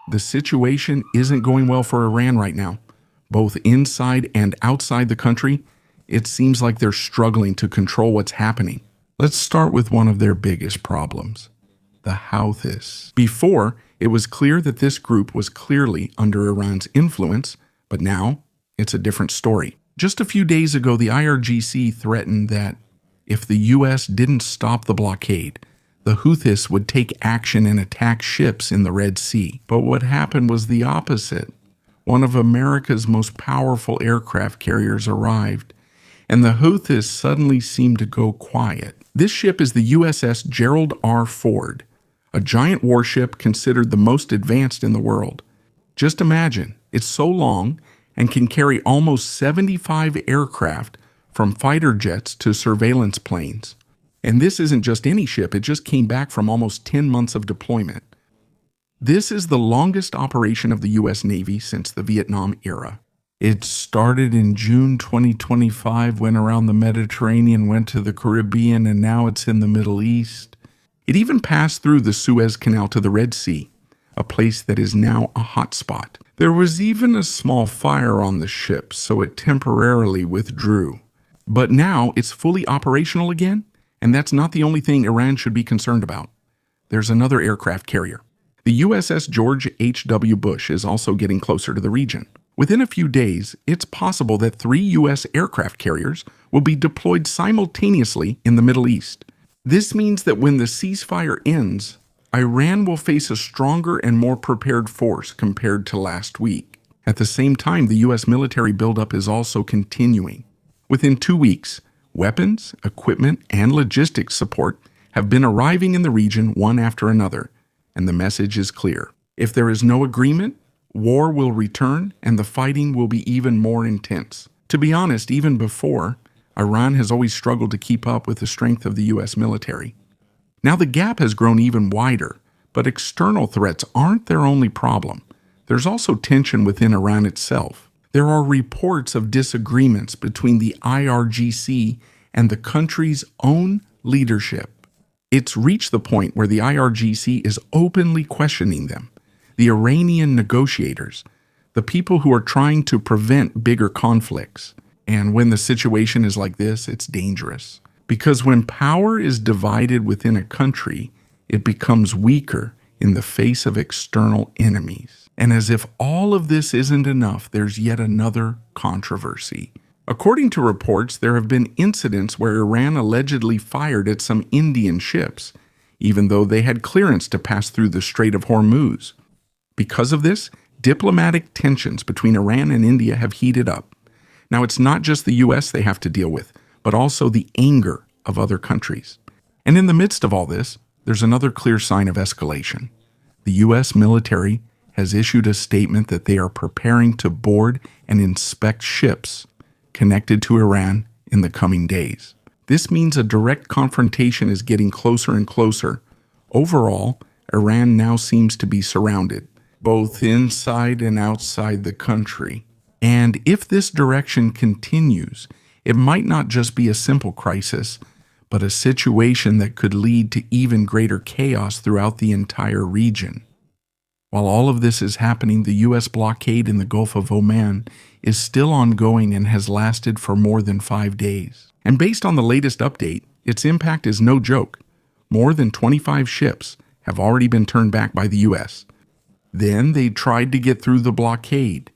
The situation isn't going well for Iran right now. Both inside and outside the country, it seems like they're struggling to control what's happening. Let's start with one of their biggest problems, the Houthis. Before, it was clear that this group was clearly under Iran's influence, but now it's a different story. Just a few days ago, the IRGC threatened that if the U.S. didn't stop the blockade, the Houthis would take action and attack ships in the Red Sea. But what happened was the opposite. One of America's most powerful aircraft carriers arrived, and the Houthis suddenly seemed to go quiet. This ship is the USS Gerald R. Ford, a giant warship considered the most advanced in the world. Just imagine, it's so long and can carry almost 75 aircraft from fighter jets to surveillance planes. And this isn't just any ship, it just came back from almost 10 months of deployment. This is the longest operation of the U.S. Navy since the Vietnam era. It started in June 2025, went around the Mediterranean, went to the Caribbean, and now it's in the Middle East. It even passed through the Suez Canal to the Red Sea, a place that is now a hotspot. There was even a small fire on the ship, so it temporarily withdrew. But now it's fully operational again, and that's not the only thing Iran should be concerned about. There's another aircraft carrier. The USS George H.W. Bush is also getting closer to the region. Within a few days, it's possible that 3 U.S. aircraft carriers will be deployed simultaneously in the Middle East. This means that when the ceasefire ends, Iran will face a stronger and more prepared force compared to last week. At the same time, the U.S. military buildup is also continuing. Within 2 weeks, weapons, equipment, and logistics support have been arriving in the region one after another, and the message is clear. If there is no agreement, war will return and the fighting will be even more intense. To be honest, even before, Iran has always struggled to keep up with the strength of the U.S. military. Now the gap has grown even wider, but external threats aren't their only problem. There's also tension within Iran itself. There are reports of disagreements between the IRGC and the country's own leadership. It's reached the point where the IRGC is openly questioning them, the Iranian negotiators, the people who are trying to prevent bigger conflicts. And when the situation is like this, it's dangerous. Because when power is divided within a country, it becomes weaker in the face of external enemies. And as if all of this isn't enough, there's yet another controversy. According to reports, there have been incidents where Iran allegedly fired at some Indian ships, even though they had clearance to pass through the Strait of Hormuz. Because of this, diplomatic tensions between Iran and India have heated up. Now, it's not just the U.S. they have to deal with, but also the anger of other countries. And in the midst of all this, there's another clear sign of escalation. The U.S. military has issued a statement that they are preparing to board and inspect ships connected to Iran in the coming days. This means a direct confrontation is getting closer and closer. Overall, Iran now seems to be surrounded, both inside and outside the country. And if this direction continues, it might not just be a simple crisis, but a situation that could lead to even greater chaos throughout the entire region. While all of this is happening, the U.S. blockade in the Gulf of Oman is still ongoing and has lasted for more than 5 days. And based on the latest update, its impact is no joke. More than 25 ships have already been turned back by the U.S. Then they tried to get through the blockade.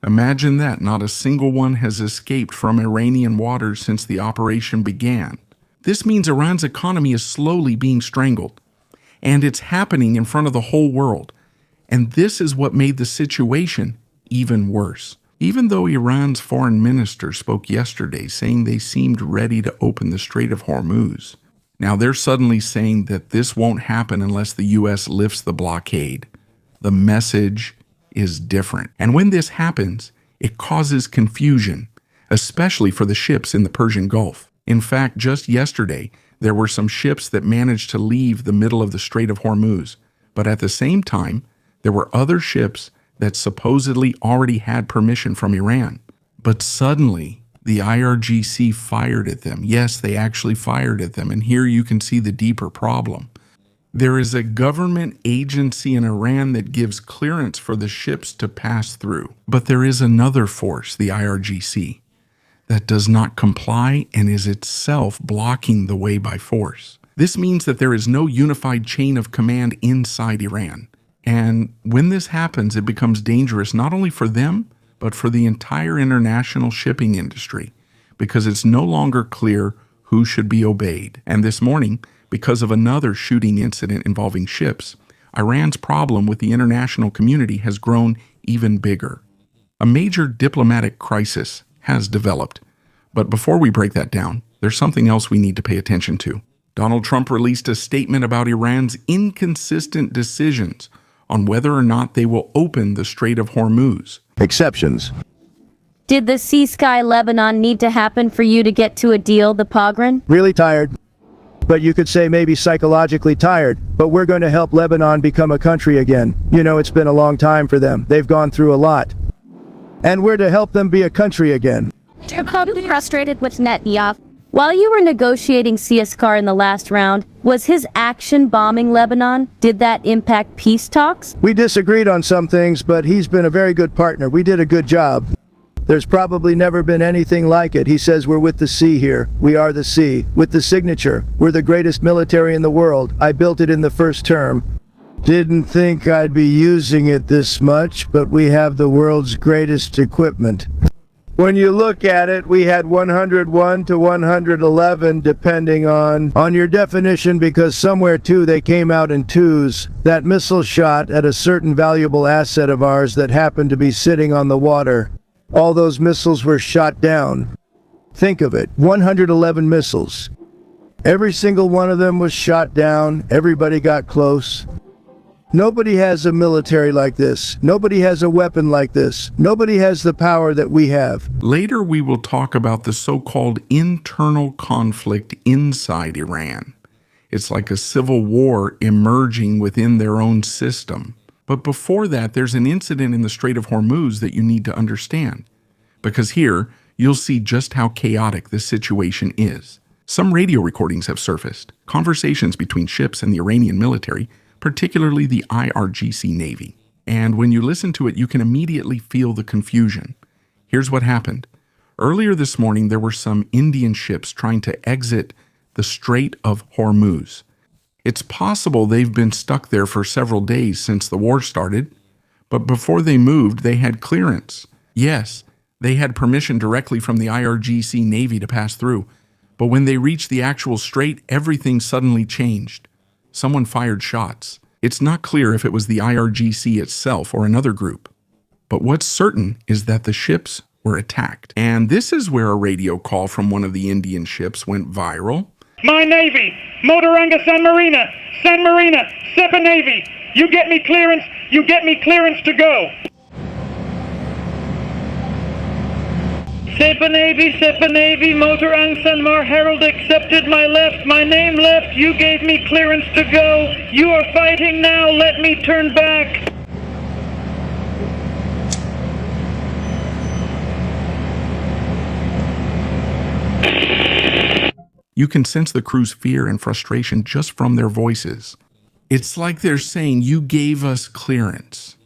Imagine that, not a single one has escaped from Iranian waters since the operation began. This means Iran's economy is slowly being strangled. And it's happening in front of the whole world. And this is what made the situation even worse. Even though Iran's foreign minister spoke yesterday saying they seemed ready to open the Strait of Hormuz, now they're suddenly saying that this won't happen unless the U.S. lifts the blockade. The message is different. And when this happens, it causes confusion, especially for the ships in the Persian Gulf. In fact, just yesterday, there were some ships that managed to leave the middle of the Strait of Hormuz. But at the same time, there were other ships that supposedly already had permission from Iran. But suddenly, the IRGC fired at them. Yes, they actually fired at them. And here you can see the deeper problem. There is a government agency in Iran that gives clearance for the ships to pass through. But there is another force, the IRGC, that does not comply and is itself blocking the way by force. This means that there is no unified chain of command inside Iran. And when this happens, it becomes dangerous not only for them, but for the entire international shipping industry, because it's no longer clear who should be obeyed. And this morning, because of another shooting incident involving ships, Iran's problem with the international community has grown even bigger. A major diplomatic crisis has developed. But before we break that down, there's something else we need to pay attention to. Donald Trump released a statement about Iran's inconsistent decisions on whether or not they will open the Strait of Hormuz. Exceptions. Did the ceasefire Lebanon need to happen for you to get to a deal, the Pogren? Really tired. But you could say maybe psychologically tired. But we're going to help Lebanon become a country again. You know, it's been a long time for them. They've gone through a lot. And we're to help them be a country again. They're probably frustrated with Netanyahu. While you were negotiating Ceasefire in the last round, was his action bombing Lebanon? Did that impact peace talks? We disagreed on some things, but he's been a very good partner. We did a good job. There's probably never been anything like it. He says we're with the sea here. We are the sea. With the signature. We're the greatest military in the world. I built it in the first term. Didn't think I'd be using it this much, but we have the world's greatest equipment. When you look at it, we had 101 to 111, depending on your definition, because somewhere too they came out in twos. That missile shot at a certain valuable asset of ours that happened to be sitting on the water. All those missiles were shot down. Think of it, 111 missiles. Every single one of them was shot down. Everybody got close. Nobody has a military like this. Nobody has a weapon like this. Nobody has the power that we have. Later, we will talk about the so-called internal conflict inside Iran. It's like a civil war emerging within their own system. But before that, there's an incident in the Strait of Hormuz that you need to understand. Because here, you'll see just how chaotic this situation is. Some radio recordings have surfaced, conversations between ships and the Iranian military, particularly the IRGC Navy. And when you listen to it, you can immediately feel the confusion. Here's what happened. Earlier this morning, there were some Indian ships trying to exit the Strait of Hormuz. It's possible they've been stuck there for several days since the war started, but before they moved, they had clearance. Yes, they had permission directly from the IRGC Navy to pass through, but when they reached the actual strait, everything suddenly changed. Someone fired shots. It's not clear if it was the IRGC itself or another group. But what's certain is that the ships were attacked. And this is where a radio call from one of the Indian ships went viral. My Navy, Motoranga San Marina, SEPA Navy, you get me clearance to go. SEPA Navy, Motorang San Mar Herald accepted my name left, you gave me clearance to go. You are fighting now, let me turn back. You can sense the crew's fear and frustration just from their voices. It's like they're saying, you gave us clearance.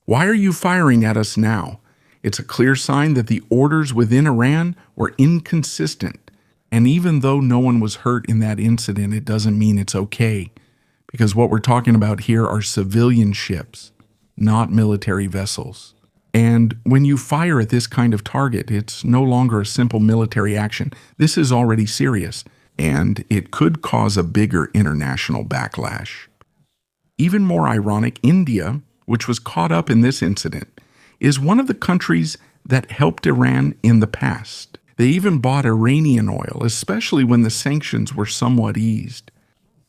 Why are you firing at us now? It's a clear sign that the orders within Iran were inconsistent. And even though no one was hurt in that incident, it doesn't mean it's okay. Because what we're talking about here are civilian ships, not military vessels. And when you fire at this kind of target, it's no longer a simple military action. This is already serious, and it could cause a bigger international backlash. Even more ironic, India, which was caught up in this incident, is one of the countries that helped Iran in the past. They even bought Iranian oil, especially when the sanctions were somewhat eased.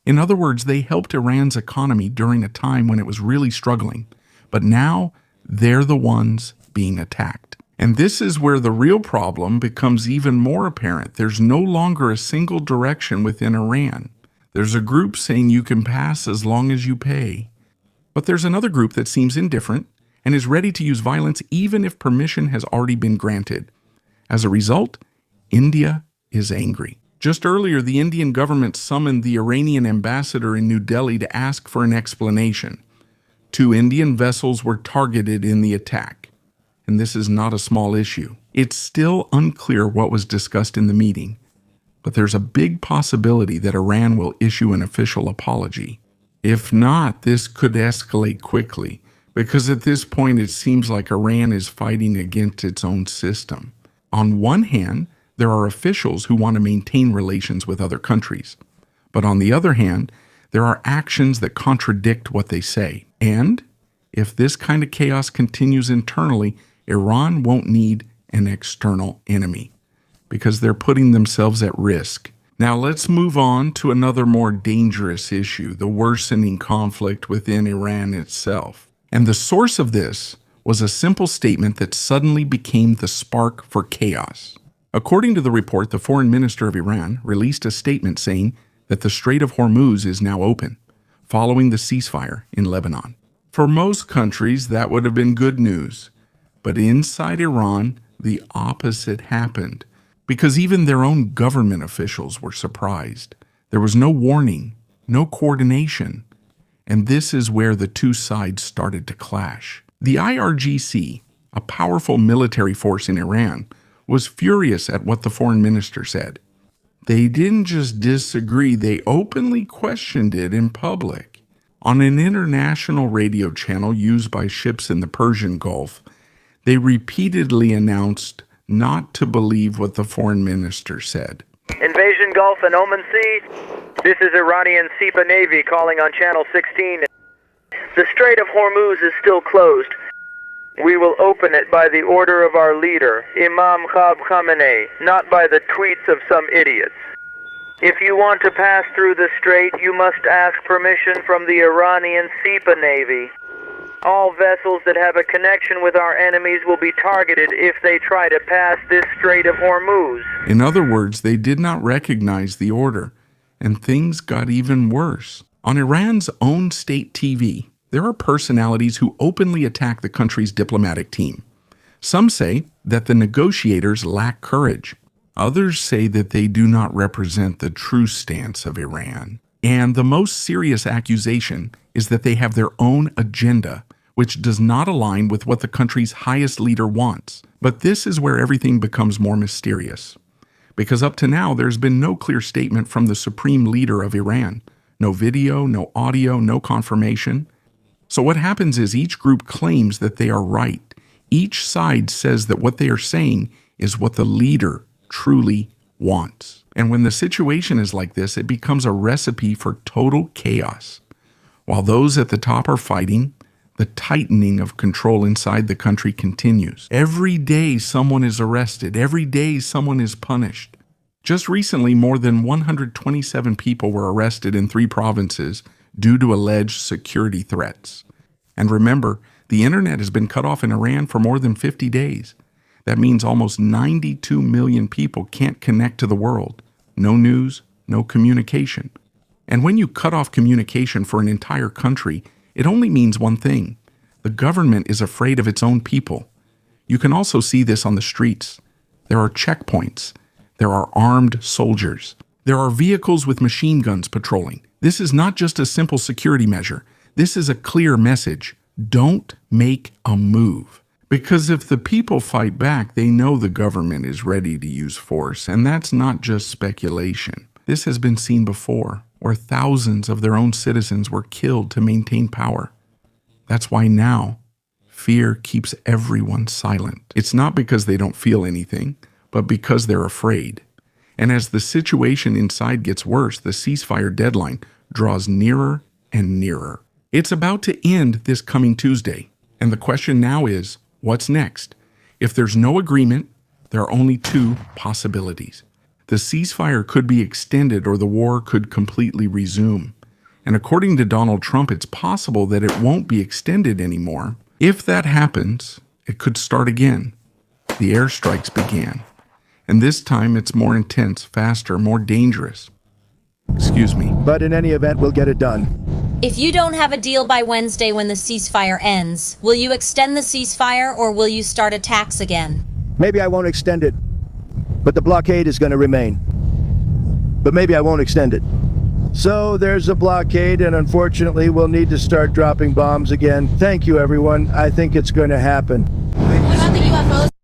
In other words, they helped Iran's economy during a time when it was really struggling. But now, they're the ones being attacked. And this is where the real problem becomes even more apparent. There's no longer a single direction within Iran. There's a group saying you can pass as long as you pay. But there's another group that seems indifferent and is ready to use violence even if permission has already been granted. As a result, India is angry. Just earlier, the Indian government summoned the Iranian ambassador in New Delhi to ask for an explanation. 2 Indian vessels were targeted in the attack, and this is not a small issue. It's still unclear what was discussed in the meeting, but there's a big possibility that Iran will issue an official apology. If not, this could escalate quickly, because at this point it seems like Iran is fighting against its own system. On one hand, there are officials who want to maintain relations with other countries. But on the other hand, there are actions that contradict what they say. And if this kind of chaos continues internally, Iran won't need an external enemy, because they're putting themselves at risk. Now let's move on to another more dangerous issue, the worsening conflict within Iran itself. And the source of this was a simple statement that suddenly became the spark for chaos. According to the report, the foreign minister of Iran released a statement saying that the Strait of Hormuz is now open, following the ceasefire in Lebanon. For most countries, that would have been good news. But inside Iran, the opposite happened, because even their own government officials were surprised. There was no warning, no coordination, and this is where the two sides started to clash. The IRGC, a powerful military force in Iran, was furious at what the foreign minister said. They didn't just disagree, they openly questioned it in public. On an international radio channel used by ships in the Persian Gulf, they repeatedly announced not to believe what the foreign minister said. Invasion Gulf and Oman Sea. This is Iranian Sepa Navy calling on Channel 16. The Strait of Hormuz is still closed. We will open it by the order of our leader, Imam Khamenei, not by the tweets of some idiots. If you want to pass through the strait, you must ask permission from the Iranian Sepa Navy. All vessels that have a connection with our enemies will be targeted if they try to pass this Strait of Hormuz. In other words, they did not recognize the order, and things got even worse. On Iran's own state TV, there are personalities who openly attack the country's diplomatic team. Some say that the negotiators lack courage. Others say that they do not represent the true stance of Iran. And the most serious accusation is that they have their own agenda, which does not align with what the country's highest leader wants. But this is where everything becomes more mysterious. Because up to now, there's been no clear statement from the supreme leader of Iran. No video, no audio, no confirmation. So what happens is each group claims that they are right. Each side says that what they are saying is what the leader truly wants. And when the situation is like this, it becomes a recipe for total chaos. While those at the top are fighting, the tightening of control inside the country continues. Every day someone is arrested. Every day someone is punished. Just recently, more than 127 people were arrested in 3 provinces due to alleged security threats. And remember, the internet has been cut off in Iran for more than 50 days. That means almost 92 million people can't connect to the world. No news, no communication. And when you cut off communication for an entire country, it only means one thing. The government is afraid of its own people. You can also see this on the streets. There are checkpoints. There are armed soldiers. There are vehicles with machine guns patrolling. This is not just a simple security measure. This is a clear message. Don't make a move. Because if the people fight back, they know the government is ready to use force, and that's not just speculation. This has been seen before, where thousands of their own citizens were killed to maintain power. That's why now, fear keeps everyone silent. It's not because they don't feel anything, but because they're afraid. And as the situation inside gets worse, the ceasefire deadline draws nearer and nearer. It's about to end this coming Tuesday, and the question now is, what's next? If there's no agreement, there are only 2 possibilities. The ceasefire could be extended or the war could completely resume. And according to Donald Trump, it's possible that it won't be extended anymore. If that happens, it could start again. The airstrikes began. And this time it's more intense, faster, more dangerous. Excuse me. But in any event, we'll get it done. If you don't have a deal by Wednesday when the ceasefire ends, will you extend the ceasefire or will you start attacks again? Maybe I won't extend it, but the blockade is going to remain. but maybe I won't extend it. So there's a blockade, and unfortunately we'll need to start dropping bombs again. Thank you, everyone. I think it's going to happen. What about the UFOs?